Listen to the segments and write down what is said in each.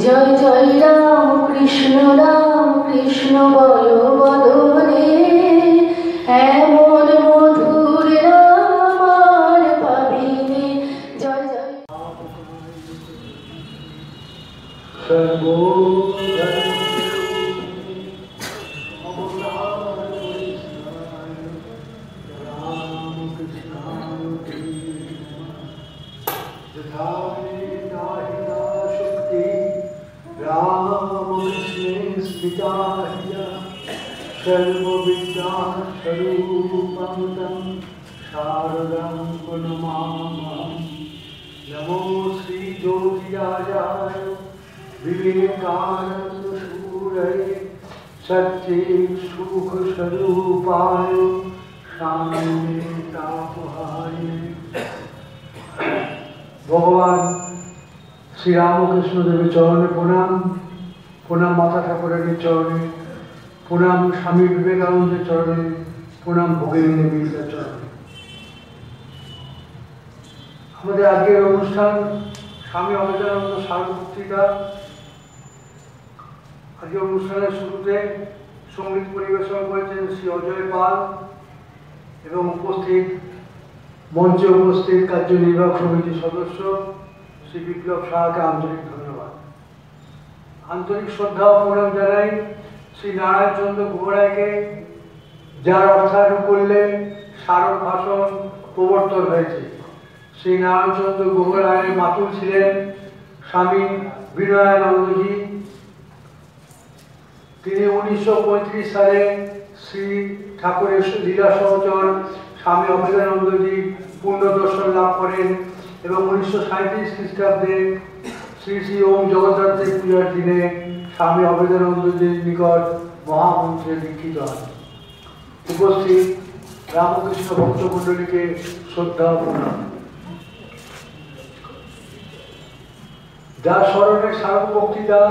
जय जय राम कृष्ण बलो बदने एमन मधुर नाम आर पाबिने जय जय सर्वविद्यास्वरूपं शारदं गुणमामहं नमो श्री ज्योतिराजाय विवेकानन्दसूरये सच्चित्सुखस्वरूपाय शान्तितापहाय। भगवान श्री रामकृष्ण देवेर चरणे प्रणाम, प्रणाम माता ठाकुरानीर चरणे, प्रणाम स्वामी विवेकानंद चरणे, प्रणाम भगिनी देवीर चरणे। हमारे आजकेर अनुष्ठान स्वामी अभेदानंद सारबक्तृता। आज अनुष्ठानेर शुरूते संगीत परिवेशन करेছেন श्री अजय पाल एवं उपस्थित मंचे उपस्थित कार्यनिर्वाहक समितिर सदस्य श्री विप्लव साहाके आंतरिक धन्यवाद। आंतरिक श्रद्धा और प्रणाम जानाई श्री नारायण चंद्र गुहराय के जार अर्थानुकूल्ये सारल भाषण प्रवर्तन हয়েছে। श्री नारायण चंद्र गुहराय मातुल छिलेन स्वामी विनयानंदजी। তিনি 1935 সালে শ্রী ঠাকুরের লীলা সহচর স্বামী অভেদানন্দজি পূর্ণ দর্শন লাভ করেন এবং 1937 খ্রিস্টাব্দে শ্রী শ্রী ওম জগদ্ধাত্রী পূজার দিনে स्वामी अभेदानंदजीर निकट महामंत्रे दीक्षित हन। उपस्थित रामकृष्ण भक्तमंडली के श्रद्धा प्रणाम। जार स्मरणे सारक बक्तृता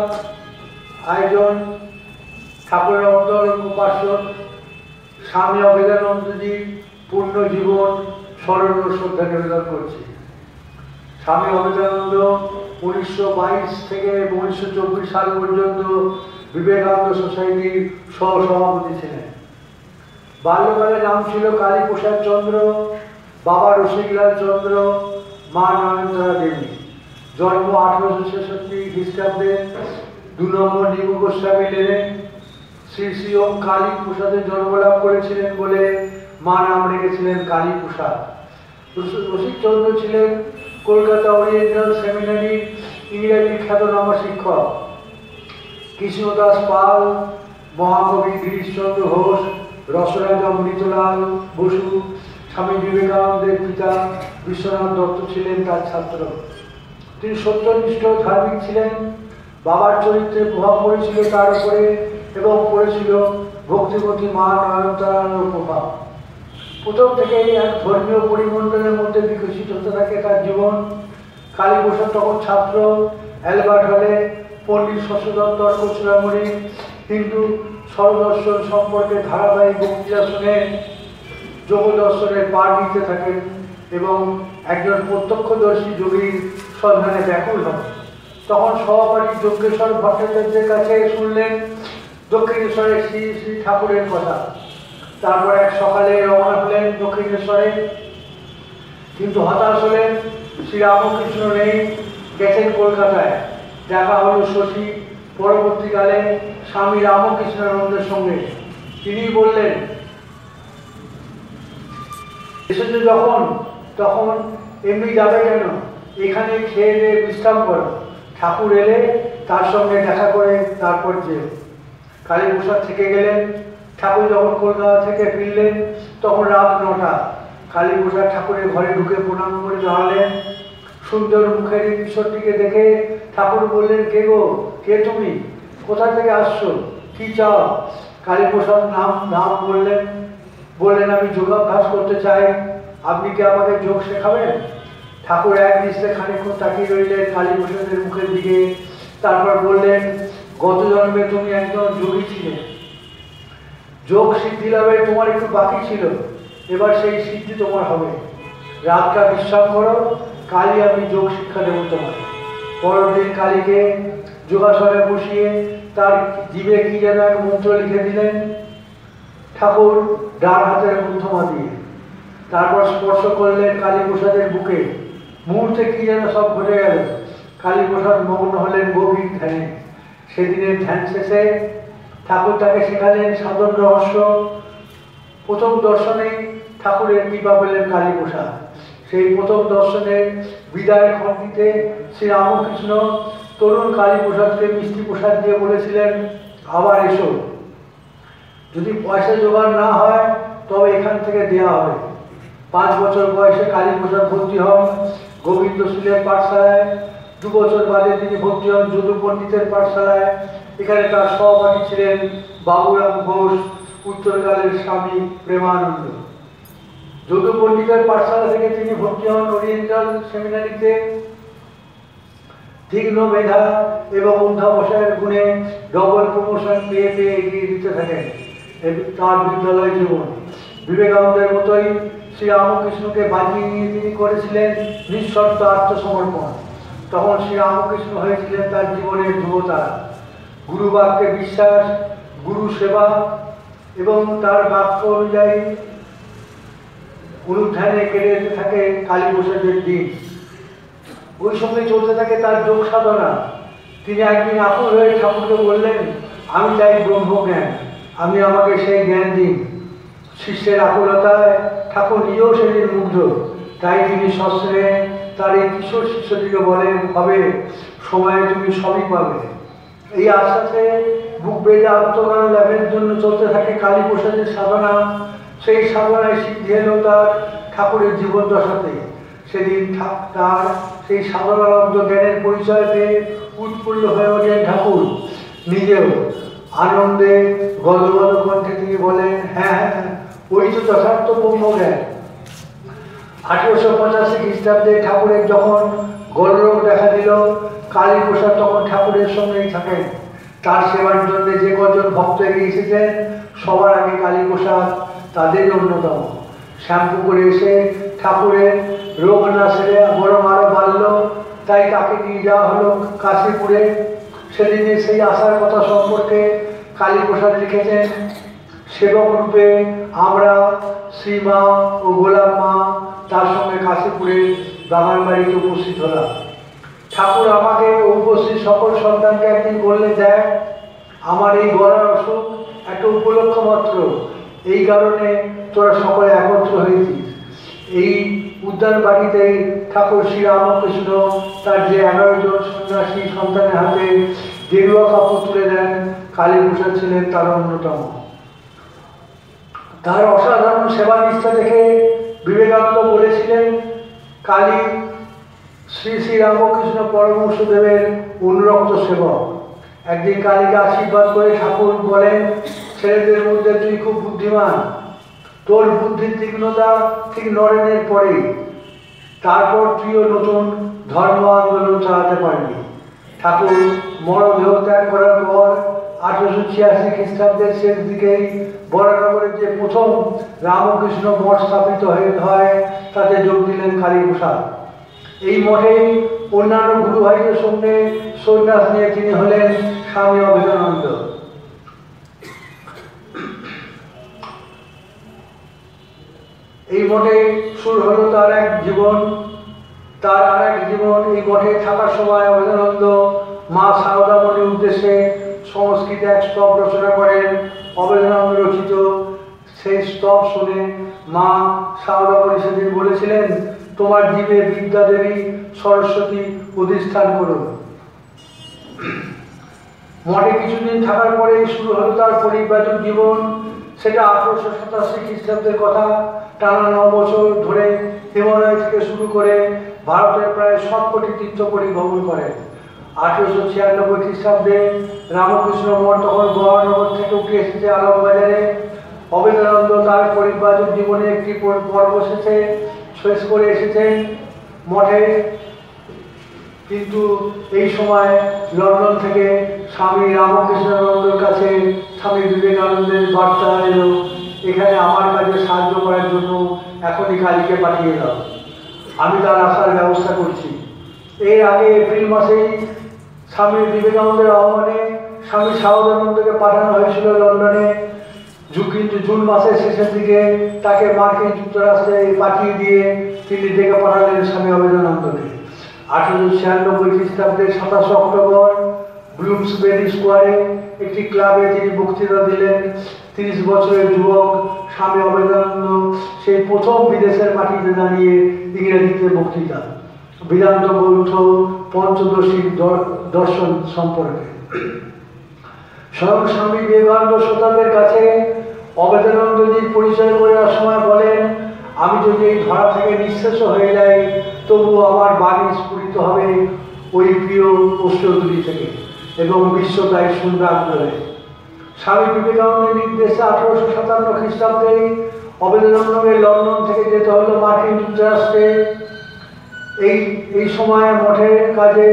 आयोजन ठाकुरेर अंतरंग उपास्य स्वामी अभेदानंदजी पूर्ण जीवन स्मरण और श्रद्धा निवेदन करছি। स्वामी अभेदानंद 1922 থেকে 1924 সাল পর্যন্ত বিবেকানন্দ সোসাইটির সহ-সভাপতি ছিলেন। বাল্যকালে নাম ছিল কালী প্রসাদ চন্দ্র, বাবা রসিকলাল চন্দ্র, মা নয়নতারা দেবী। জন্ম 1866 খ্রিস্টাব্দে 2 নম্বর নিগু গোস্বামী লেনে শ্রী শ্রী ওম কালী প্রসাদের জন্মলাভ করেছিলেন বলে মা নাম রেখেছিলেন কালী প্রসাদ। রসিক চন্দ্র ছিলেন কলকাতা ওরিয়েন্টাল সেমিনারি इंग्रेजी ख्यातनामा शिक्षक। कृष्णदास पाल, महाकवि गिरीशचंद्र घोष, रसराजा अमृतलाल बसु, स्वामी विवेकानंदेर पिता विश्वनाथ दत्त छिलेन तार छात्र। তিনি সত্যনিষ্ঠ ধার্মিক ছিলেন। বাবার চরিত্রে প্রভাব পড়েছিল তার উপরে এবং পড়েছিল ভক্তিমতী মা নয়নতারার প্রভাব। প্রথম থেকেই এক ধর্মীয় পরিমণ্ডলের মধ্যে বিকশিত হতে থাকে তার জীবন। কালী প্রসাদ তখন ছাত্র। অ্যালবার্ট হলে পণ্ডিত শশধর তর্ক চূড়ামণি হিন্দু সরদর্শন সম্পর্কে ধারাবাহিক বক্তৃতা শুনে যোগ দর্শনের পার নিতে থাকেন এবং একজন প্রত্যক্ষদর্শী যোগীর সন্ধানে ব্যাকুল হন। তখন সহপাঠী যজ্ঞেশ্বর ভট্টাচার্যের কাছে শুনলেন দক্ষিণেশ্বরের শ্রী শ্রী ঠাকুরের কথা। তারপর এক সকালে রওনা হলেন দক্ষিণেশ্বরে, কিন্তু হতাশ হলেন শ্রী রামকৃষ্ণ নেই, গেছেন কলকাতায়। দেখা হলো শশী পরবর্তীকালে স্বামী রামকৃষ্ণানন্দের সঙ্গে। তিনি বললেন এসেছে যখন তখন এমনি যাবে কেন, এখানে খেয়ে দিয়ে বিশ্রাম করো, ঠাকুর এলে তার সঙ্গে দেখা করে তারপর যেও। কালী প্রসাদ থেকে গেলেন। ঠাকুর যখন কলকাতা থেকে ফিরলেন তখন রাত 9টা। কালী প্রসাদ ঠাকুরের ঘরে ঢুকে প্রণাম করে দাঁড়ালেন। সুন্দর মুখের ঈশ্বরটিকে দেখে ঠাকুর বললেন, কে গো, কে তুমি, কোথা থেকে আসছো, কি চাও? কালীপ্রসাদ নাম বললেন আমি যোগাভ্যাস করতে চাই, আপনি কি আমাকে যোগ শেখাবেন? ঠাকুর এক দৃষ্টে খানিকক্ষণ তাকিয়ে রইলেন কালীপ্রসাদের মুখের দিকে, তারপর বললেন, গত জন্মে তুমি একজন যোগী ছিলে, যোগ সিদ্ধি লাভে তোমার একটু বাকি ছিল, এবার সেই সিদ্ধি তোমার হবে। রাতটা বিশ্রাম করো, কালই আমি যোগ শিক্ষা দেবো তোমার। পরের দিন কালীকে যোগাসনে বসিয়ে তার জিভে কি যেন এক মন্ত্র লিখে দিলেন ঠাকুর ডান হাতের মধ্যমা দিয়ে। তারপর স্পর্শ করলেন কালীপ্রসাদের বুকে, মুহূর্তে কি যেন সব ঘটে গেল। কালীপ্রসাদ মগ্ন হলেন গভীর ধ্যানে। সেদিনের ধ্যান শেষে ঠাকুর তাকে শেখালেন সাধন রহস্য। প্রথম দর্শনে ঠাকুরের কৃপা পেলেন কালীপ্রসাদ। সেই প্রথম দর্শনের বিদায় খণ্ডিতে শ্রীরামকৃষ্ণ তরুণ কালীপ্রসাদকে মিষ্টি প্রসাদ দিয়ে বলেছিলেন, আবার এসো, যদি পয়সা জোগাড় না হয় তবে এখান থেকে দেওয়া হবে। 5 বছর বয়সে কালীপ্রসাদ ভর্তি হন গোবিন্দ শীলের পাঠশালায়। 2 বছর বাদে তিনি ভর্তি হন যদু পণ্ডিতের পাঠশালায়। এখানে তার সহপাঠী ছিলেন বাবুরাম ঘোষ, উত্তরকালের স্বামী প্রেমানন্দ। যদু পণ্ডিতের পাঠশালা থেকে তিনি ভর্তি হন ওরিয়েন্টাল সেমিনারিতে। তীক্ষ্ণ মেধা এবং অধ্যাবসায়ের গুণে ডবল প্রমোশন পেয়ে এগিয়ে দিতে থাকেন তার বিদ্যালয় জীবন। বিবেকানন্দের মতোই শ্রীরামকৃষ্ণকে বাঁচিয়ে নিয়ে তিনি করেছিলেন নিঃশর্ত আত্মসমর্পণ। তখন শ্রীরামকৃষ্ণ হয়েছিলেন তার জীবনের ধ্রুবতারা। গুরু বাক্যে বিশ্বাস, গুরু সেবা এবং তার বাক্য অনুযায়ী অনুধ্যানে কেটে যেতে থাকে কালীপ্রসাদের দিন। ওই সঙ্গে চলতে থাকে তার যোগ সাধনা। তিনি একদিন আকুল হয়ে ঠাকুরকে বললেন, আমি চাই ব্রহ্মজ্ঞান, আপনি আমাকে সেই জ্ঞান দিন। শিষ্যের আকুলতায় ঠাকুর নিজেও সেদিন মুগ্ধ। তাই তিনি সস্ত্রে তার এই কিশোর শিষ্যটিকে বলেন, হবে সময়ে তুমি সবই পাবে। এই আশ্বাসে বুক বেঁধে আত্মজ্ঞান লাভের জন্য চলতে থাকে কালীপ্রসাদের সাধনা। সেই সাধনায় সিদ্ধি এলো তার ঠাকুরের জীবন দশাতে। সেদিন তার সেই সাধনালব্ধ জ্ঞানের পরিচয় পেয়ে উৎফুল্ল হয়ে ওঠেন ঠাকুর নিজেও। আনন্দে গদগদ কণ্ঠে তিনি বলেন, হ্যাঁ, ওই তো যথার্থ ব্রহ্মজ্ঞান। 1885 খ্রিস্টাব্দে ঠাকুরের যখন গলরোগ দেখা দিল, কালীপ্রসাদ তখন ঠাকুরের সঙ্গেই থাকেন। তার সেবার জন্য যে কজন ভক্ত এগিয়ে এসেছেন সবার আগে কালীপ্রসাদ তাদের অন্যতম। শ্যাম্পু করে এসে ঠাকুরের রোগ না সেরে বরং আরো বাড়ল, তাই তাকে নিয়ে যাওয়া হলো কাশীপুরে। সেদিনে সেই আশার কথা সম্পর্কে কালীপ্রসাদ লিখেছেন, সেবক রূপে আমরা শ্রীমা ও গোলাপ মা তার সঙ্গে কাশীপুরে বাগান বাড়িতে উপস্থিত হলাম। ঠাকুর আমাকে উপস্থিত সকল সন্তানকে একদিন বললেন, দেখ আমার এই গলার অসুখ একটা উপলক্ষ মাত্র, এই কারণে তোরা সকলে একত্র হয়েছিস। এই উদ্যান বাড়িতেই ঠাকুর শ্রীরামকৃষ্ণ তার যে 11 জন সন্ন্যাসী সন্তানের হাতে গেরুয়া কাপড় তুলে দেন। কালীপ্রসাদ ছিলেন তার অন্যতম। তার অসাধারণ সেবা নিষ্ঠা দেখে বিবেকানন্দ বলেছিলেন, কালী শ্রী শ্রীরামকৃষ্ণ পরমহংসদেবের অনুরক্ত সেবক। একদিন কালীকে আশীর্বাদ করে ঠাকুর বলেন, ছেলেদের মধ্যে তুই খুব বুদ্ধিমান, তোর বুদ্ধির তীক্ষ্ণতা ঠিক নরেনের পরেই, তারপর তুইও নতুন ধর্ম আন্দোলন চালাতে পারবি। ঠাকুর মরদেহ ত্যাগ করার পর 1886 খ্রিস্টাব্দের শেষ দিকেই বরানগরের যে প্রথম রামকৃষ্ণ মঠ স্থাপিত হয় তাতে যোগ দিলেন কালীপ্রসাদ। এই মঠেই অন্যান্য গুরু ভাইদের সঙ্গে সন্ন্যাস নিয়ে তিনি হলেন স্বামী অভেদানন্দ। এই মঠে শুরু হলো তার এক জীবন, তার আর এক জীবন। এই মঠে থাকার সময় অভেদানন্দ মা সারদামণির উদ্দেশ্যে সংস্কৃতে এক স্তব রচনা করেন। অভেদানন্দ রচিত সেই স্তব শুনে মা সারদামণি সেদিন বলেছিলেন, তোমার জীবে বিদ্যা দেবী সরস্বতী অধিষ্ঠান করুন। মঠে কিছুদিন থাকার পরে শুরু হলো তার পরিব্রাজক জীবন। সেটা 1887 খ্রিস্টাব্দের কথা। টানা 9 বছর ধরে হিমালয় থেকে শুরু করে ভারতের প্রায় সবকটি তীর্থ পরিভ্রমণ করেন। 1896 খ্রিস্টাব্দে রামকৃষ্ণ মঠ তখন বরানগর এসেছে আলমবাজারে। অভেদানন্দ তার পরিব্রাজক জীবনে একটি পর্ব শেষ করে এসেছেন মঠে। কিন্তু এই সময় লন্ডন থেকে স্বামী রামকৃষ্ণানন্দের কাছে স্বামী বিবেকানন্দের বার্তা এলো, এখানে আমার কাজে সাহায্য করার জন্য এখনই কালীকে পাঠিয়ে দাও, আমি তার আসার ব্যবস্থা করছি। এর আগে এপ্রিল মাসেই স্বামী বিবেকানন্দের আহ্বানে স্বামী শারদানন্দকে পাঠানো হয়েছিল লন্ডনে, কিন্তু জুন মাসের শেষের দিকে তাকে মার্কিন যুক্তরাষ্ট্রে পাঠিয়ে দিয়ে তিনি ডেকে পাঠালেন স্বামী অভেদানন্দকে। 1896 খ্রিস্টাব্দের 27 অক্টোবর ব্লুমসবেরি স্কোয়ারে একটি ক্লাবে তিনি বক্তৃতা দিলেন। 30 বছরের যুবক স্বামী অভেদানন্দ সেই প্রথম বিদেশের মাটিতে দাঁড়িয়ে ইংরেজিতে বক্তৃতা, বেদান্ত গ্রন্থ পঞ্চদশী দর্শন সম্পর্কে। স্বয়ং স্বামী বিবেকানন্দ শ্রোতাদের কাছে অভেদানন্দজির পরিচয় করার সময় বলেন, আমি যদি এই ধরা থেকে নিঃশেষ হয়ে যাই তবু আমার বাণী স্ফুরিত হবে ওই প্রিয় অষ্টদূরী থেকে এবং বিশ্ব তাই শুনবে আগ্রহে। স্বামী বিবেকানন্দের নির্দেশে 1857 খ্রিস্টাব্দে অভেদানন্দকে লন্ডন থেকে যেতে হলো মার্কিন যুক্তরাষ্ট্রে। এই সময় মঠের কাজে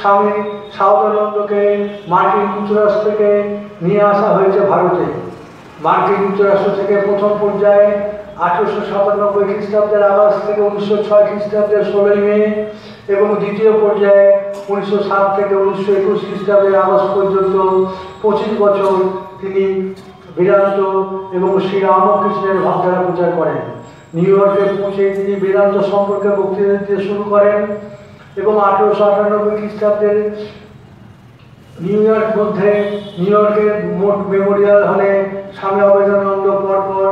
স্বামী শারদানন্দকে মার্কিন যুক্তরাষ্ট্র থেকে নিয়ে আসা হয়েছে ভারতে। মার্কিন যুক্তরাষ্ট্র থেকে প্রথম পর্যায়ে 1897 খ্রিস্টাব্দের আগস্ট থেকে 1906 খ্রিস্টাব্দের 16 মে এবং দ্বিতীয় পর্যায়ে 1907 থেকে 1921 খ্রিস্টাব্দের আগস্ট পর্যন্ত 25 বছর তিনি বেদান্ত এবং শ্রী রামকৃষ্ণের ভাবধারা প্রচার করেন। নিউ ইয়র্কে পৌঁছে তিনি বেদান্ত সম্পর্কে বক্তৃতা দিতে শুরু করেন এবং 1898 খ্রিস্টাব্দের নিউ ইয়র্কের মোট মেমোরিয়াল হলে স্বামী অভেদানন্দ পরপর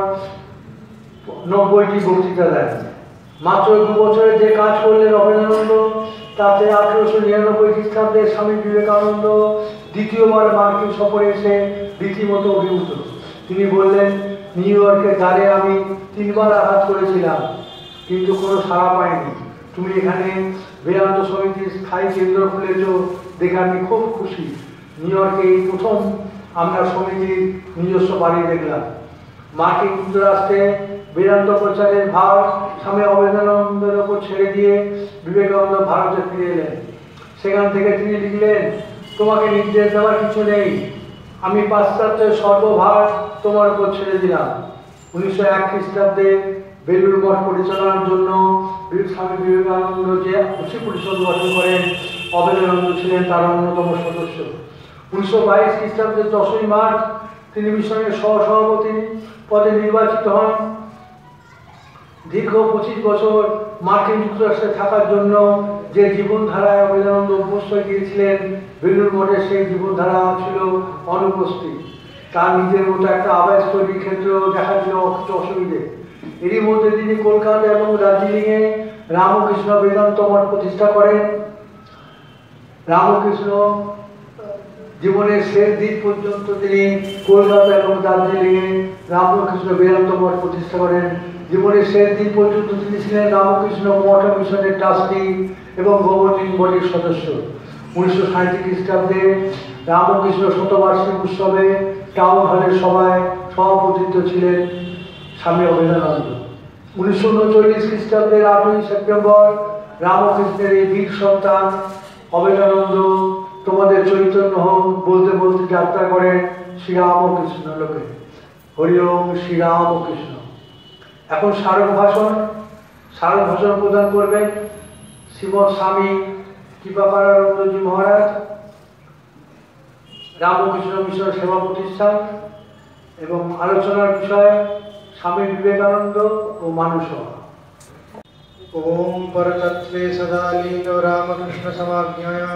90টি বক্তৃতা দেন। মাত্র 2 বছরে যে কাজ করলেন অভেদানন্দ, তাতে 1899 খ্রিস্টাব্দে স্বামী বিবেকানন্দ দ্বিতীয়বার মার্কিন সফরে এসে রীতিমতো অভিভূত। তিনি বললেন, নিউ ইয়র্কের দ্বারে আমি 3 বার আঘাত করেছিলাম কিন্তু কোনো সাড়া পাইনি। তুমি এখানে বেদান্ত সমিতির স্থায়ী কেন্দ্র খুলেছ দেখে আমি খুব খুশি। নিউ ইয়র্কে এই প্রথম আমরা সমিতির নিজস্ব বাড়ি দেখলাম। মার্কিন যুক্তরাষ্ট্রে বেদান্ত প্রচারের ভার স্বামী অভেদানন্দের ওপর ছেড়ে দিয়ে বিবেকানন্দ ভারতে ফিরে এলেন। সেখান থেকে তিনি লিখলেন, তোমাকে নির্দেশ দেওয়ার কিছু নেই, আমি পাশ্চাত্যের সর্বভার তোমার উপর ছেড়ে দিলাম। 1901 খ্রিস্টাব্দে বেলুর মঠ পরিচালনার জন্য স্বামী বিবেকানন্দ যে খুশি পরিষদ গঠন করেন, অভেদানন্দ ছিলেন তার অন্যতম সদস্য। 1922 খ্রিস্টাব্দের 10ই মার্চ তিনি মিশনের সহসভাপতি পদে নির্বাচিত হন। দীর্ঘ 25 বছর মার্কিন যুক্তরাষ্ট্রে থাকার জন্য যে জীবনধারায় অভেদানন্দ অভ্যস্ত গিয়েছিলেন, বেলুর মঠে সেই জীবনধারা ছিল অনুপস্থিত। তার নিজের মতো একটা আবেশ তৈরির ক্ষেত্রেও দেখা ছিল কিছু অসুবিধে। এরই মধ্যে তিনি কলকাতা এবং দার্জিলিংয়ে রামকৃষ্ণ বেদান্ত মঠ প্রতিষ্ঠা করেন। রামকৃষ্ণ জীবনের শেষ দিন পর্যন্ত তিনি কলকাতা এবং দার্জিলিংয়ে রামকৃষ্ণ বেদান্ত মঠ প্রতিষ্ঠা করেন। জীবনের শেষ দিন পর্যন্ত তিনি ছিলেন রামকৃষ্ণ মঠ মিশনের ট্রাস্টি এবং গভর্নিং বডির সদস্য। 1937 খ্রিস্টাব্দে রামকৃষ্ণ শতবার্ষিক উৎসবে টাউন হলের সভায় সভাপতিত্ব ছিলেন স্বামী অভেদানন্দ। 1939 খ্রিস্টাব্দের 8ই সেপ্টেম্বর রামকৃষ্ণের এই বীর সন্তান অভেদানন্দ তোমাদের চৈতন্য হোক বলতে বলতে যাত্রা করেন শ্রীরামকৃষ্ণ লোকে। হরি ওম শ্রীরামকৃষ্ণ। এখন স্মারক ভাষণ প্রদান করবেন শ্রীমৎ স্বামী কৃপাকারানন্দজি মহারাজ, রামকৃষ্ণ মিশন সেবা প্রতিষ্ঠান, এবং আলোচনার বিষয় স্বামী বিবেকানন্দ ও মানুষ। ওম পরতত্ত্বে সদা লীন রামকৃষ্ণ সমাজ্ঞয়া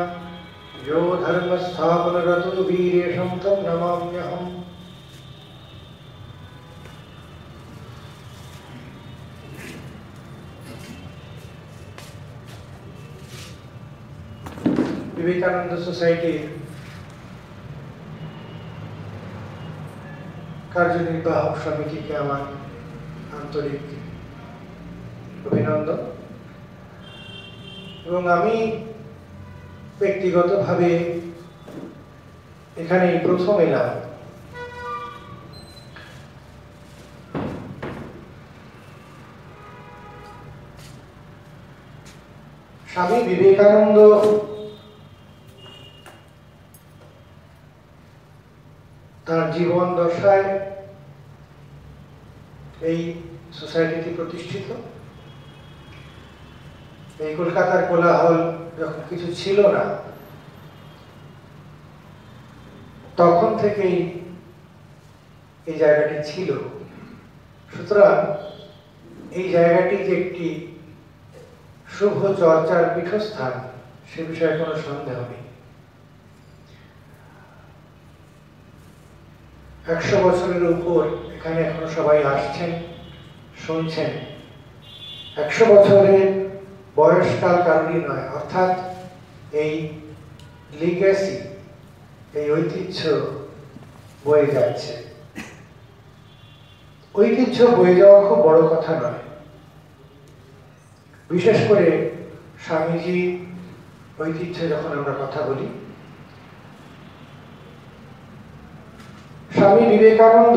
यो धर्म स्थापनरतो वीरेशं तं नमाम्यहम्। विवेकानंद सोसाइटी कार्यनिर्वाहक समिति के আমার আন্তরিক অভিনন্দন এবং আমি ব্যক্তিগতভাবে এখানে প্রথম এলাম। স্বামী বিবেকানন্দ তার জীবন দশায় এই সোসাইটিটি প্রতিষ্ঠিত। এই কলকাতার কোলাহল যখন কিছু ছিল না, তখন থেকেই এই জায়গাটি ছিল। সুতরাং এই জায়গাটি যে একটি শুভ চর্চার পীঠস্থান, সে বিষয়ে কোনো সন্দেহ নেই। 100 বছরের উপর এখানে এখনো সবাই আসছেন, শুনছেন। 100 বছরের বয়সকাল কারণই নয়, অর্থাৎ এই লিগ্যাসি, এই ঐতিহ্য বয়ে যাচ্ছে। ঐতিহ্য বয়ে যাওয়া খুব বড় কথা নয়। বিশেষ করে স্বামীজি ঐতিহ্য যখন আমরা কথা বলি, স্বামী বিবেকানন্দ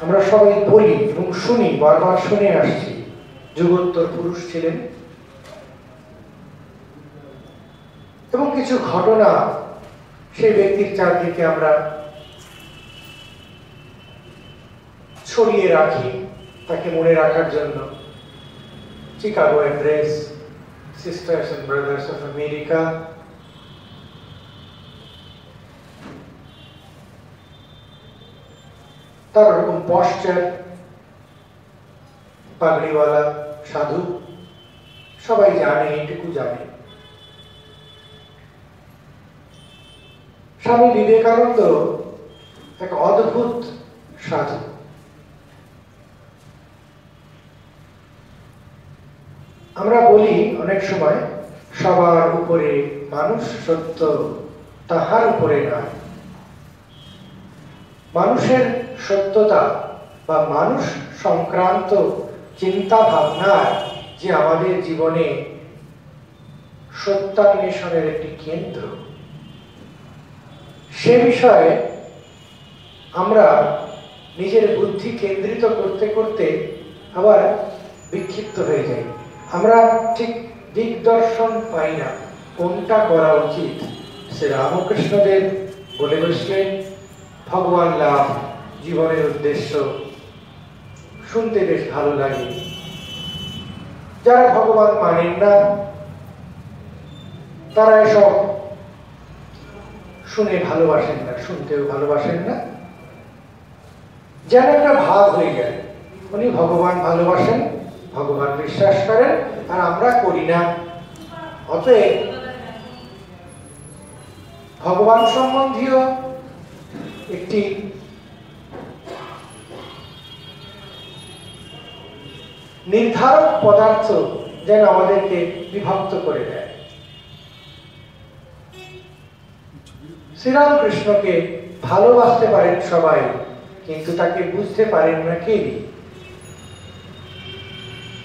আমরা সবাই বলি এবং শুনি, বারবার শুনে আসছি, যুগোত্তর পুরুষ ছিলেন। এবং কিছু ঘটনা সেই ব্যক্তির চারদিকে আমরা ছড়িয়ে রাখি তাকে মনে রাখার জন্য। Chicago address, sisters and brothers of America, তার ওরকম পশ্চার, পাগড়িওয়ালা সাধু, সবাই জানে, এইটুকু জানে। স্বামী বিবেকানন্দ এক অদ্ভুত সাধু। আমরা বলি অনেক সময় সবার উপরে মানুষ সত্য, তাহার উপরে নয়। মানুষের সত্যতা বা মানুষ সংক্রান্ত চিন্তা ভাবনার যে আমাদের জীবনে সত্যান্বেষণের একটি কেন্দ্র, সে বিষয়ে আমরা নিজের বুদ্ধি কেন্দ্রিত করতে করতে আবার বিক্ষিপ্ত হয়ে যাই। আমরা ঠিক দিগদর্শন পাই না কোনটা করা উচিত। শ্রী রামকৃষ্ণদেব বলে বসলেন, ভগবান লাভ জীবনের উদ্দেশ্য। শুনতে বেশ ভালো লাগে। যারা ভগবান মানেন না, তারা এসব শুনে ভালোবাসেন না, শুনতেও ভালোবাসেন না। যেন একটা ভাগ হয়ে গেল, উনি ভগবান ভালোবাসেন, ভগবান বিশ্বাস করেন, আর আমরা করি না। অতএব ভগবান সম্বন্ধীয় একটি নির্ধারক পদার্থ যেন আমাদেরকে বিভক্ত করে দেয়। শ্রীরামকৃষ্ণকে ভালোবাসতে পারেন সবাই, কিন্তু তাকে বুঝতে পারেন না কেউই।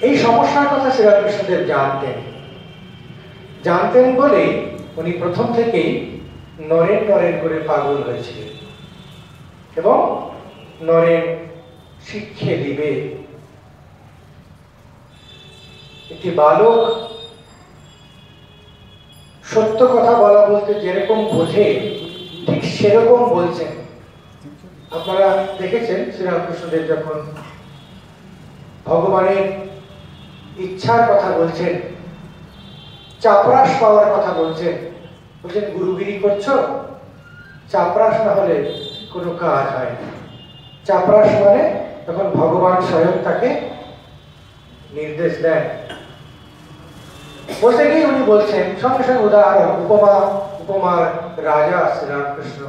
এই সমস্যার কথা শ্রীরামকৃষ্ণদেব জানতেন বলেই উনি প্রথম থেকেই নরেন নরেন করে পাগল হয়েছিলেন এবং নরেন শিক্ষে দিবে। একটি বালক সত্য কথা বলা বলতে যেরকম বোঝে, ঠিক সেরকম বলছেন। আপনারা দেখেছেন শ্রীরামকৃষ্ণদেব যখন ভগবানের ইচ্ছার কথা বলছেন, চাপরাশ পাওয়ার কথা বলছেন, গুরুগিরি করছো, চাপরাশ না হলে কোনো কাজ হয় না। চাপরাশ মানে তখন ভগবান স্বয়ং তাকে নির্দেশ দেন। বলতে গিয়ে উনি বলছেন, সঙ্গে সঙ্গে উদাহরণ, উপমার রাজা শ্রীরামকৃষ্ণ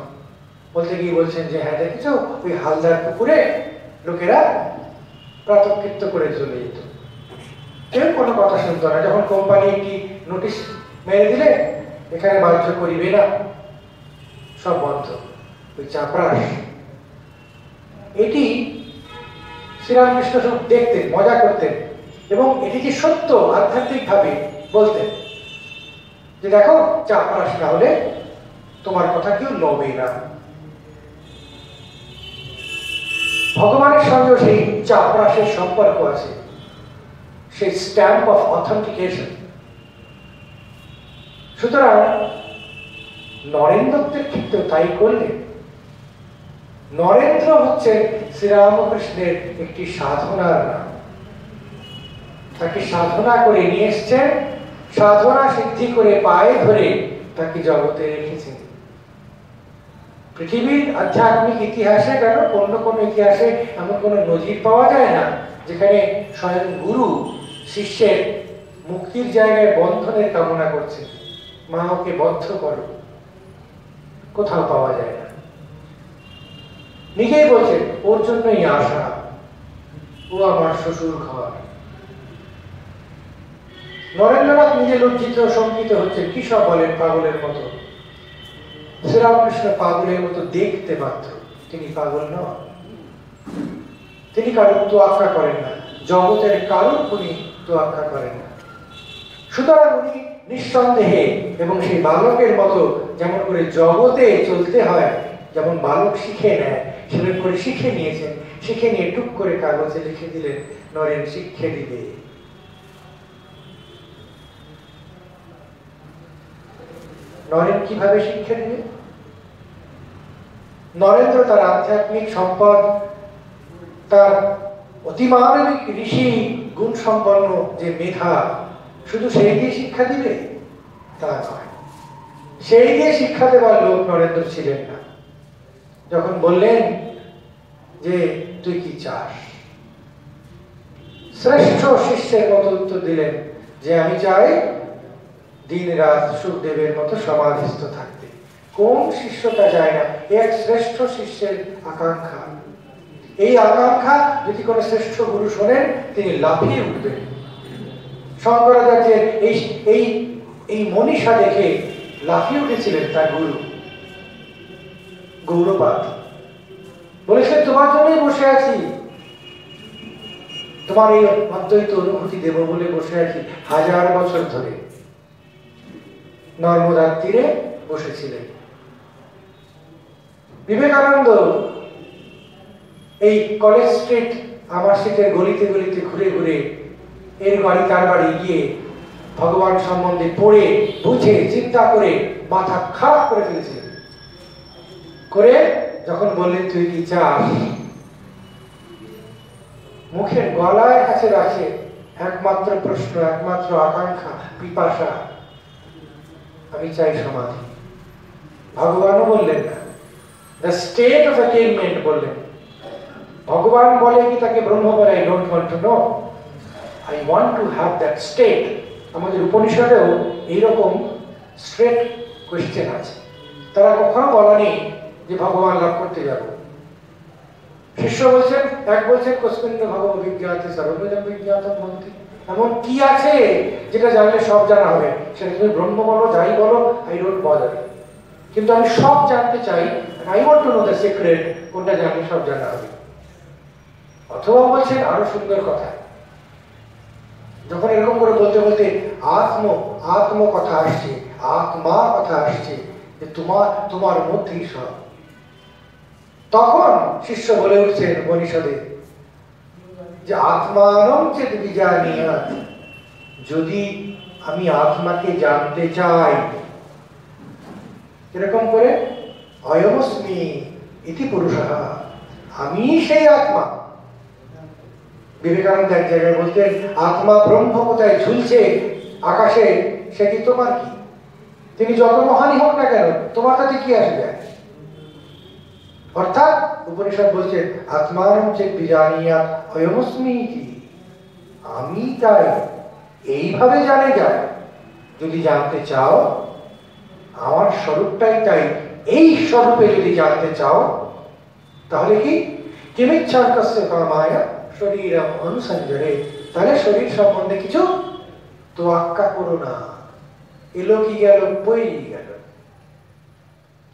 বলতে গিয়ে বলছেন যে হ্যাঁ দেখেছো, ওই হালদার পুকুরে লোকেরা প্রাতকৃত্য করে চলে যেত, কেউ কোনো কথা শুনতো না। যখন কোম্পানি একটি নোটিশ মেরে দিলে এখানে বাণিজ্য করিবে না, সব বন্ধ। ওই চাপরাশ, এটি শ্রীরামকৃষ্ণ সব দেখতেন, মজা করতেন এবং এটি যে সত্য আধ্যাত্মিক ভাবে বলতেন যে দেখো, চাপরাশ না হলে তোমার কথা কেউ লবে না। ভগবানের সঙ্গে সেই চাপরাশের সম্পর্ক আছে, সেই স্ট্যাম্প অফ অথেন্টিকেশন। সুতরাং নরেন্দ্রের ক্ষেত্রেও তাই করলেন। নরেন্দ্র হচ্ছে শ্রীরামকৃষ্ণের একটি সাধনার নাম। তাকে সাধনা করে নিয়ে এসছেন, সাধনা সিদ্ধি করে পায়ে ধরে তাকে জগতে রেখেছেন। পৃথিবীর আধ্যাত্মিক ইতিহাসে কেন অন্য কোনো ইতিহাসে এমন কোনো নজির পাওয়া যায় না যেখানে স্বয়ং গুরু শিষ্যের মুক্তির জায়গায় বন্ধনের কামনা করছে, মা ওকে বদ্ধ করো, কোথাও পাওয়া যায় না। নিজেই বলছেন ওর জন্যই আশা, ও আমার শ্বশুর ঘর। নরেন্দ্রনাথ নিজে লজ্জিত শঙ্কিত হচ্ছে, কি সব বলেন পাগলের মতো। শ্রীরামকৃষ্ণ পাগলের মতো দেখতে মাত্র, তিনি পাগল নন। তিনি কারোর তোয়াক্কা করেন না, জগতের কারোর উনি তোয়াক্কা করেন না। সুতরাং উনি নিঃসন্দেহে এবং সেই বালকের মতো যেমন করে জগতে চলতে হয়, যেমন বালক শিখে নেয় সেরকম করে শিখে নিয়েছেন। শিখে নিয়ে টুক করে কাগজে লিখে দিলেন, নরেন শিক্ষে দিবে। নরেন কিভাবে শিক্ষা দিবে? নরেন্দ্র তার আধ্যাত্মিক সম্পদ, তার অতিমানবিক ঋষি গুণ সম্পন্ন যে মেধা, শুধু সেই দিয়ে শিক্ষা দিবে তা নয়। সেই দিয়ে শিক্ষা দেওয়ার লোক নরেন্দ্র ছিলেন না। যখন বললেন যে তুই কি চাস, শ্রেষ্ঠ শিষ্যের মতো উত্তর দিলেন যে আমি চাই দিন রাত সুখদেবের মতো সমাধিস্থ থাকতে। কোন শিষ্যটা চায় না? এক শ্রেষ্ঠ শিষ্যের আকাঙ্ক্ষা। এই আকাঙ্ক্ষা যদি কোনো শ্রেষ্ঠ গুরু শোনেন, তিনি লাফিয়ে উঠবেন। শঙ্করাচার্যের এই মনীষা দেখে লাফিয়ে উঠেছিলেন তার গুরু গৌরপাদ। বলেছেন তোমার জন্যই বসে আছি, তোমার এই অদ্বৈত অনুভূতি দেব বলে বসে আছি। 1000 বছর ধরে নর্মদার তীরে বসেছিলেন। বিবেকানন্দ এই কলেজ স্ট্রিট আমার স্ট্রিটের গলিতে গলিতে ঘুরে ঘুরে এর বাড়ি তার বাড়ি গিয়ে ভগবান সম্বন্ধে পড়ে বুঝে চিন্তা করে মাথা খারাপ করে ফেলেছিলেন। করে যখন বললেন তুই কি চাস, মুখের গলায় কাছে রাখে একমাত্র প্রশ্ন, একমাত্র আকাঙ্ক্ষা, পিপাসা, আমি চাই সমাধি। ভগবানও বললেন না, দ্য স্টেট অফ অ্যাটেইনমেন্ট বললেন। ভগবান বলে কি তাকে ব্রহ্ম বলে, I don't want to know, I want to have that state. আমাদের উপনিষদেও এইরকম স্ট্রেট কোয়েশ্চেন আছে। তারা কখনো বলেনি যে ভগবান লাভ করতে যাব। শিষ্য বলছেন, এক বলছেন কস্মিন্ন ভগব বিজ্ঞাতে সর্বমিদং বিজ্ঞাতম ভবতি। এমন কি আছে যেটা জানলে সব জানা হবে? সেটা তুমি ব্রহ্ম বলো, যাই বলো, আই ডোন্ট বদার। কিন্তু আমি সব জানতে চাই, I want to know the secret, কোনটা জানলে সব জানা হবে। অথবা বলছেন আরো সুন্দর কথা, যখন এরকম করে বলতে বলতে আত্ম কথা আসছে, আত্মা কথা আসছে, যে তোমার মধ্যেই সব, তখন শিষ্য বলে উঠছেন উপনিষদে যে আত্মানম চেত বিজানীয়াৎ, যদি আমি আত্মাকে জানতে চাই, এরকম করে অয়মস্মি ইতি পুরুষঃ, আমি সেই আত্মা। বিবেকানন্দ এক জায়গায় বলতেন, আত্মা ব্রহ্ম কোথায় ঝুলছে আকাশে, সেটি তোমার কি? তিনি যত মহানই হোক না কেন, তোমার তাতে কি আসে যায়? অর্থাৎ উপনিষদ বলছে আত্মানম চেত বিজানীয়াৎ অয়মস্মি ইতি, আমি তাই, এইভাবে জানে যায়। যদি জানতে চাও আমার স্বরূপটাই তাই, এই স্বরূপে যদি জানতে চাও, তাহলে কি কিমিচ্ছার্কস্য কামায়া শরীরম অনুসঞ্জরে, তাহলে শরীর সম্বন্ধে কিছু তোয়াক্কা করো না, এলো কি গেল, বই গেল।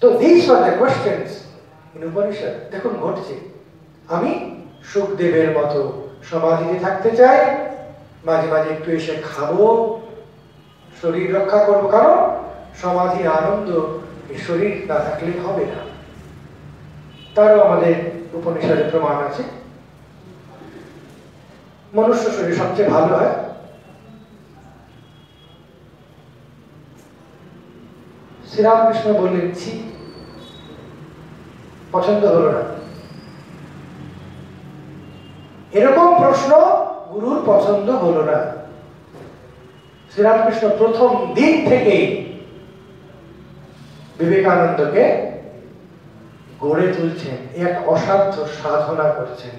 তো this were the questions in Upanishad. দেখুন ঘটছে, আমি সুখদেবের মতো সমাধিতে থাকতে চাই, মাঝে মাঝে একটু এসে খাবো, শরীর রক্ষা করবো, কারণ সমাধির আনন্দ এই শরীর না থাকলে হবে না। তারও আমাদের উপনিষদে প্রমাণ আছে। মনুষ্য শরীর সবচেয়ে ভালো হয়, শ্রীরামকৃষ্ণ বললেন, ছি, পছন্দ হলো না। এরকম প্রশ্ন গুরুর পছন্দ হলো না। শ্রীরামকৃষ্ণ প্রথম দিন থেকেই বিবেকানন্দকে গড়ে তুলছেন, এক অসাধ্য সাধনা করছেন,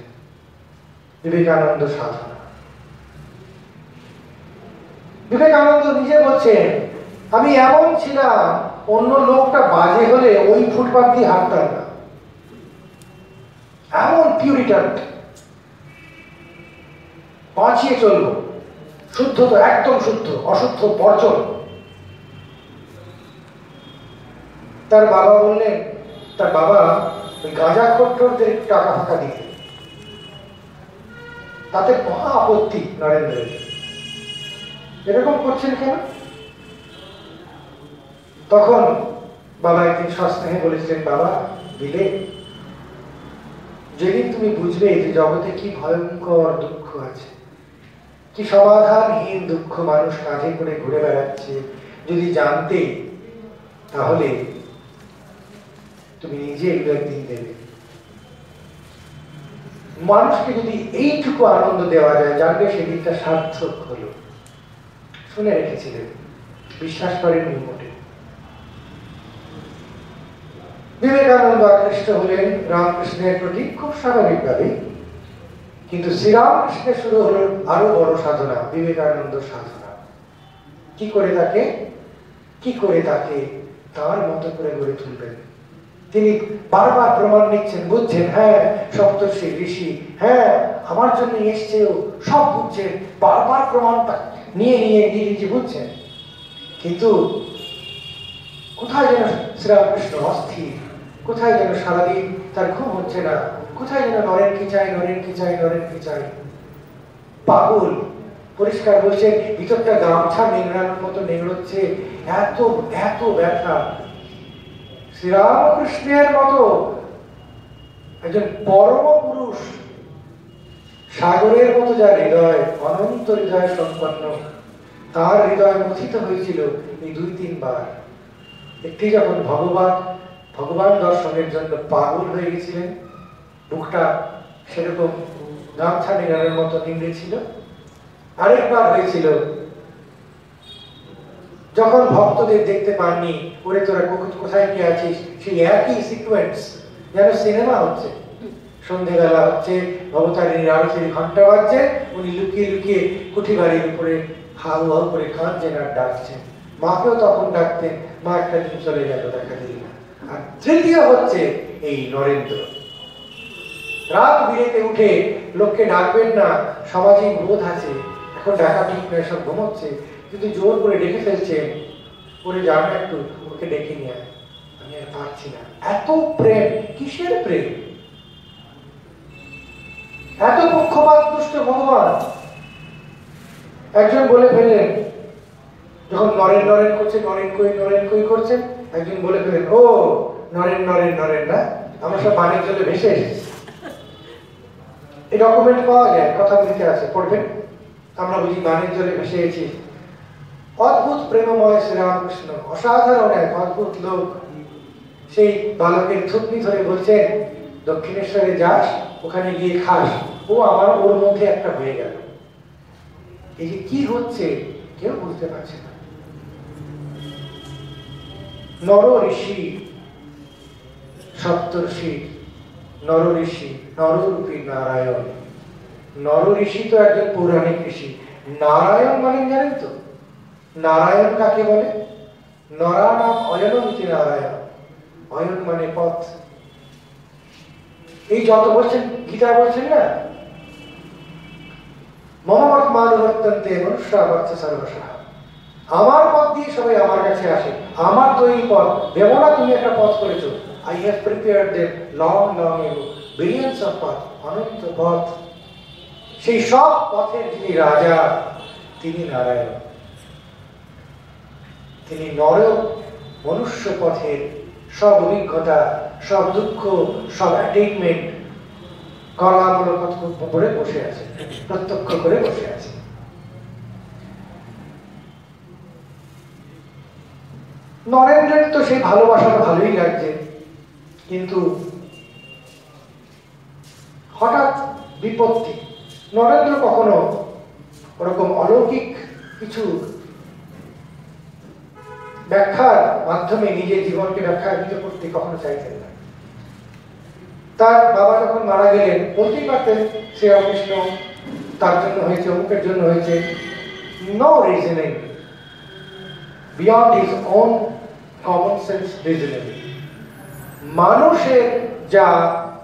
বিবেকানন্দ সাধনা। বিবেকানন্দ নিজে বলছেন, আমি এমন ছিলাম, অন্য লোকটা বাজে হলে ওই ফুটপাত দিয়ে হাঁটতাম না, এমন পিউরিটার, বাঁচিয়ে চলবো, শুদ্ধ তো একদম শুদ্ধ, অশুদ্ধ বর্জন। তার বাবা বললেন, তার বাবা গাঁজা খোরদের টাকা ফাঁকা দিতে, তাতে মহা আপত্তি নরেন্দ্রের, এরকম করছেন কেন? তখন বাবা একদিন সস্নেহে বলেছিলেন, বাবা দিলে, যেদিন তুমি বুঝবে যে জগতে কি ভয়ঙ্কর দুঃখ আছে, কি সমাধানহীন দুঃখ মানুষ কাঁধে করে ঘুরে বেড়াচ্ছে, যদি জানতে, তাহলে তুমি নিজে এগুলো একদিন দেবে। মানুষকে যদি এইটুকু আনন্দ দেওয়া যায়, জানবে সেদিনটা সার্থক হলো। শুনে রেখেছিলেন, বিশ্বাস করেননি মোটে। বিবেকানন্দ আকৃষ্ট হলেন রামকৃষ্ণের প্রতি খুব স্বাভাবিকভাবে, কিন্তু শ্রীরামকৃষ্ণের শুরু হলো আরো বড় সাধনা, বিবেকানন্দ সাধনা। কি করে তাকে তার মতো করে গড়ে তুলবেন। তিনি বারবার প্রমাণ নিচ্ছেন, বুঝছেন, হ্যাঁ সপ্তর্ষি ঋষি, হ্যাঁ আমার জন্য এসছেও, সব বুঝছেন, বারবার প্রমাণ নিয়ে নিজে বুঝছেন, কিন্তু কোথায় যেন শ্রীরামকৃষ্ণ অস্থির, কোথায় যেন সারাদিন তার ঘুম হচ্ছে না, কোথায় যেন নরেন কি চাই, পাগল। পরিষ্কার বলছেন, ভিতরটা গামছা নেংড়ানোর মতো নেংড়োচ্ছে, এত এত ব্যথা। শ্রীরামকৃষ্ণের মতো একজন পরম পুরুষ, সাগরের মতো যার হৃদয়, অনন্ত হৃদয় সম্পন্ন, তার হৃদয় মথিত হয়েছিল এই ২-৩ বার। একটি যখন ভগবান দর্শনের জন্য পাগল হয়ে গেছিলেন, বুকটা সেরকম গামছা নেগানোর মতো নিংড়েছিল। আরেকবার হয়েছিল যখন ভক্তদের দেখতে পাননি, ওরে তোরা কোথায় কি আছিস, সেই একই সিকোয়েন্স, যেন সিনেমা হচ্ছে, সন্ধ্যেবেলা হচ্ছে, ভবতারিণীর আরতির ঘন্টা বাজছে, উনি লুকিয়ে লুকিয়ে কুঠি বাড়ির উপরে হাউ হাউ করে কাঁদছেন আর ডাকছেন। মাকেও তখন ডাকতেন, মা একটা দিন চলে গেল, দেখা দিল না। আর তৃতীয় হচ্ছে এই নরেন্দ্র, রাত বিরেতে উঠে লোককে ডাকবেন না, সামাজিক বোধ আছে, এখন ডাকা ঠিক নয়, সব ঘুমোচ্ছে, কিন্তু জোর করে ডেকে ফেলছেন, ওরে যান একটু, ওকে ডেকে নিয়ে আয়, আমি আর পারছি না। এত প্রেম, কিসের প্রেম, এত পক্ষপাত দুষ্ট ভগবান। একজন বলে ফেললেন, যখন নরেন করছে, নরেন কই করছেন, একজন বলে ফেলেন, ও নরেন না, আমরা সব পানির জলে ভেসে এসেছি। এই ডকুমেন্ট পাওয়া যায়, কথা বলতে আছে, পড়বেন, আমরা বুঝি বাণের জলে ভেসে এসেছি। অদ্ভুত প্রেমময় শ্রীরামকৃষ্ণ, অসাধারণ এক অদ্ভুত লোক। সেই বালকের থুতনি ধরে বলছেন, দক্ষিণেশ্বরে যাস, ওখানে গিয়ে খাস, ওর মধ্যে একটা হয়ে গেল। এই যে কি হচ্ছে কেউ বুঝতে পারছে না। নর ঋষি, সপ্তর্ষি, নর ঋষি, নররূপী নারায়ণ। নর ঋষি তো একজন পৌরাণিক ঋষি, নারায়ণ মানে জানেন তো? নারায়ণ কাকে বলে? নরা নাম অয়নমিতি নারায়ণ, অয়ন মানে পথ। এই যত বলছেন, গীতা বলছেন না, মমমত মানবর্তন্তে মনুষ্যাবর্ত সর্বশঃ, আমার পথ দিয়ে সবাই আমার কাছে আসে, আমার তৈরি পথ, দেব না তুমি একটা পথ করেছো, I have prepared them long ago, billions of paths, অনন্ত পথ। সেই সব পথের যিনি রাজা, তিনি নারায়ণ। তিনি নর মনুষ্য পথের সব অভিজ্ঞতা, সব দুঃখ, সব অ্যাটেইনমেন্ট কলামূলক করে বসে আছে, প্রত্যক্ষ করে বসে আছে। নরেন্দ্রের তো সেই ভালোবাসাটা ভালোই লাগছে, কিন্তু হঠাৎ বিপত্তি। নরেন্দ্র কখনো ওরকম অলৌকিক কিছু ব্যাখ্যার মাধ্যমে নিজের জীবনকে ব্যাখ্যায়িত করতে কখনো চাইতেন না। তার বাবা যখন মারা গেলেন বলতেই পারতেন শ্রীরামকৃষ্ণ তার জন্য হয়েছে, অমুকের জন্য হয়েছে। No reasoning beyond his own common sense reasoning. মানুষের যা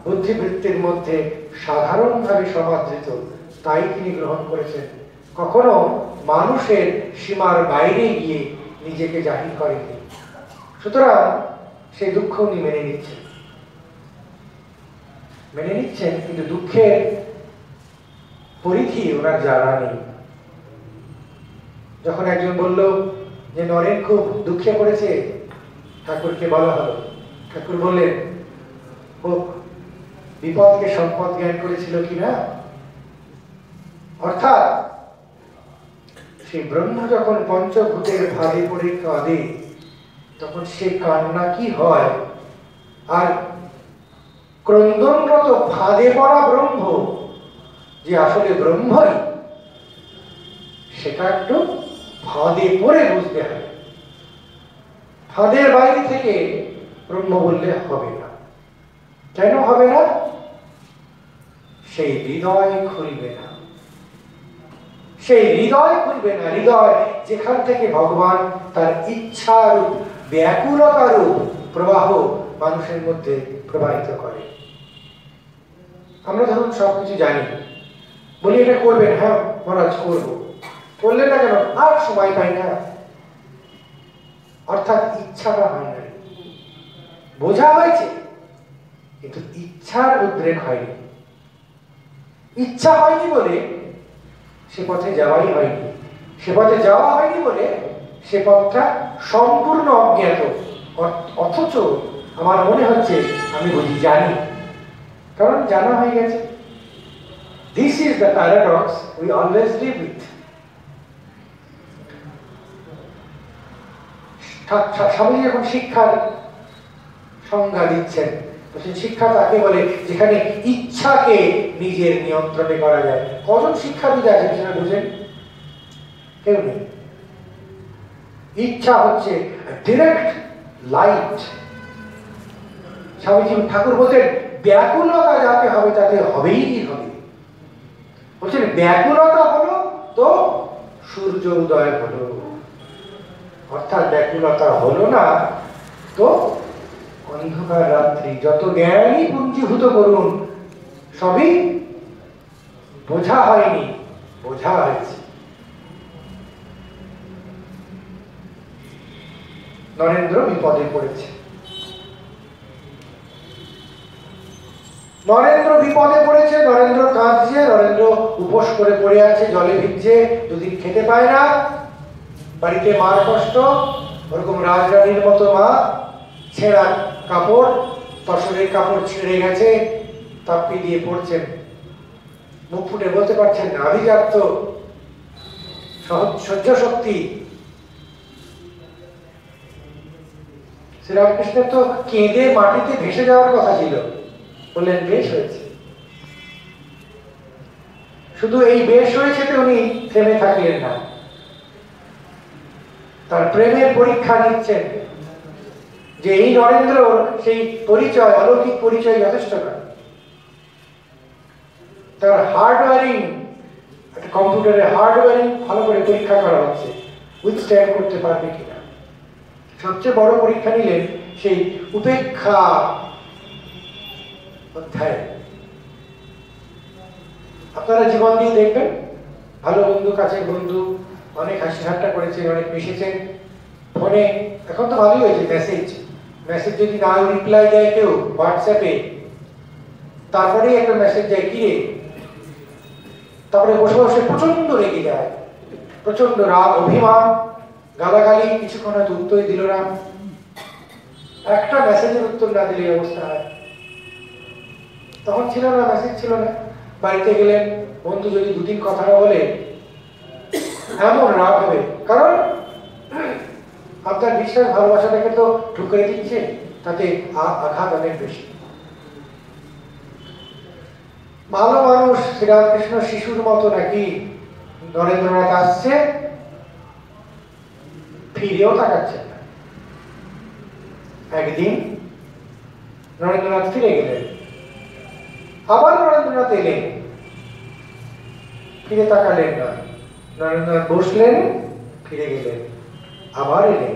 বুদ্ধিবৃত্তির মধ্যে সাধারণভাবে সমাদৃত তাই তিনি গ্রহণ করেছেন, কখনো মানুষের সীমার বাইরে গিয়ে নিজেকে জাহির করেননি। সুতরাং সেই দুঃখ উনি মেনে নিচ্ছেন, কিন্তু দুঃখের পরিধি ওনার জানা নেই। যখন একজন বলল যে নরেন খুব দুঃখে পড়েছে, ঠাকুরকে বলা হলো, ঠাকুর বললেন ও বিপদকে সম্পদ জ্ঞান করেছিল কিনা। অর্থাৎ সেই ব্রহ্ম যখন পঞ্চভূতের ভারে পড়ে কাঁদে তখন সে কান্না কি হয়, আর ক্রন্দনরত ফাঁদে পড়া ব্রহ্ম যে আসলে ব্রহ্মই, সেটা একটু ফাঁদে পড়ে বুঝতে হবে। ফাঁদের বাইরে থেকে ব্রহ্ম বললে হবে না। কেন হবে না? সেই হৃদয় খুলবে না, হৃদয় যেখান থেকে ভগবান তার ইচ্ছারূপ ব্যাকুলতারূপ প্রবাহ মানুষের মধ্যে প্রবাহিত করে। আমরা ধরুন সবকিছু জানি, বলি এটা করবেন, হ্যাঁ মহারাজ করবো, করলেন না কেন, আর সময় পাই না। অর্থাৎ ইচ্ছাটা হয় না, বোঝা হয়েছে কিন্তু ইচ্ছার উদ্রেক হয়নি। ইচ্ছা হয়নি বলে সে পথে যাওয়াই হয়নি, সে পথে যাওয়া হয়নি বলে সে পথটা সম্পূর্ণ অজ্ঞাত। অথচ আমার মনে হচ্ছে আমি বুঝি জানি, কারণ জানা হয়ে গেছে। This is the paradox we always live with. স্বামী যখন শিক্ষার সংজ্ঞা দিচ্ছেন, শিক্ষা তাকে বলে যেখানে ইচ্ছাকে নিজের নিয়ন্ত্রণে করা যায়। কজন শিক্ষাবিদ আছে সেটা বুঝেন? কেউ নেই। ইচ্ছা হচ্ছে ডিরেক্ট লাইট। স্বামীজি ঠাকুর বলতেন ব্যাকুলতা যাতে হবে তাতে হবেই হবে। বলছেন ব্যাকুলতা হলো তো সূর্য উদয় হলো, অর্থাৎ ব্যাকুলতা হলো না তো অন্ধকার রাত্রি। যত জ্ঞানই পুঞ্জীভূত করুন সবই বোঝা হয়নি, বোঝা হয়েছে। নরেন্দ্র বিপদে পড়েছে, নরেন্দ্র কাঁদছে, নরেন্দ্র উপোস করে পড়ে আছে, জলে ভিজছে, দুদিন খেতে পায় না, বাড়িতে মার কষ্ট। ওরকম রাজরানীর মতো মা, ছেঁড়া কাপড়, তসরের কাপড় ছিঁড়ে গেছে, তাপ্পি দিয়ে পড়ছেন, মুখ ফুটে বলতে পারছেন না, আভিজাত্য সহ্য শক্তি। শ্রীরামকৃষ্ণের তো কেঁদে মাটিতে ভেসে যাওয়ার কথা ছিল, বললেন বেশ হয়েছে। শুধু এই বেশ হয়েছে তো উনি থেমে থাকলেন না, তার প্রেমের পরীক্ষা নিচ্ছেন যে এই নরেন্দ্র সেই পরিচয়, অলৌকিক পরিচয় যথেষ্ট নয়। তার হার্ডওয়্যারিং, একটা কম্পিউটারের হার্ডওয়্যারিং ভালো করে পরীক্ষা করা হচ্ছে, উইথস্ট্যান্ড করতে পারবে কিনা। সবচেয়ে বড় পরীক্ষা নিলেন সেই উপেক্ষা অধ্যায়। আপনারা জীবন দিয়ে দেখবেন, ভালো বন্ধু, কাছের বন্ধু, অনেক হাসি ঠাট্টা করেছেন, অনেক মিশেছেন, ফোনে এখন তো ভালোই হয়েছে মেসেজ যদি না রিপ্লাই দেয় কেউ হোয়াটসঅ্যাপে, তারপরেই একটা মেসেজ যায় কি রে, তারপরে বসে বসে প্রচন্ড রেগে যায়, প্রচন্ড রাগ, অভিমান, গালাগালি, কিছুক্ষণ হয়তো উত্তরই দিল না। একটা মেসেজের উত্তর না দিলে অবস্থা হয়। তখন ছিল না, মেসেজ ছিল না, বাড়িতে গেলেন, বন্ধু যদি দুদিন কথা না বলে এমন রাগ হবে, কারণ আপনার বিশ্বাস ভালোবাসাটাকে তো ঠুকরে দিচ্ছে, তাতে আঘাত অনেক বেশি। ভালো মানুষ শ্রীরামকৃষ্ণ শিশুর মতো নাকি নরেন্দ্রনাথ আসছে, ফিরেও তাকাচ্ছেন না। একদিন নরেন্দ্রনাথ ফিরে গেলেন, আবার নরেন্দ্রনাথ এলেন, ফিরে তাকালেন না। নরেন্দ্রনাথ বসলেন, ফিরে গেলেন, আবার এলেন,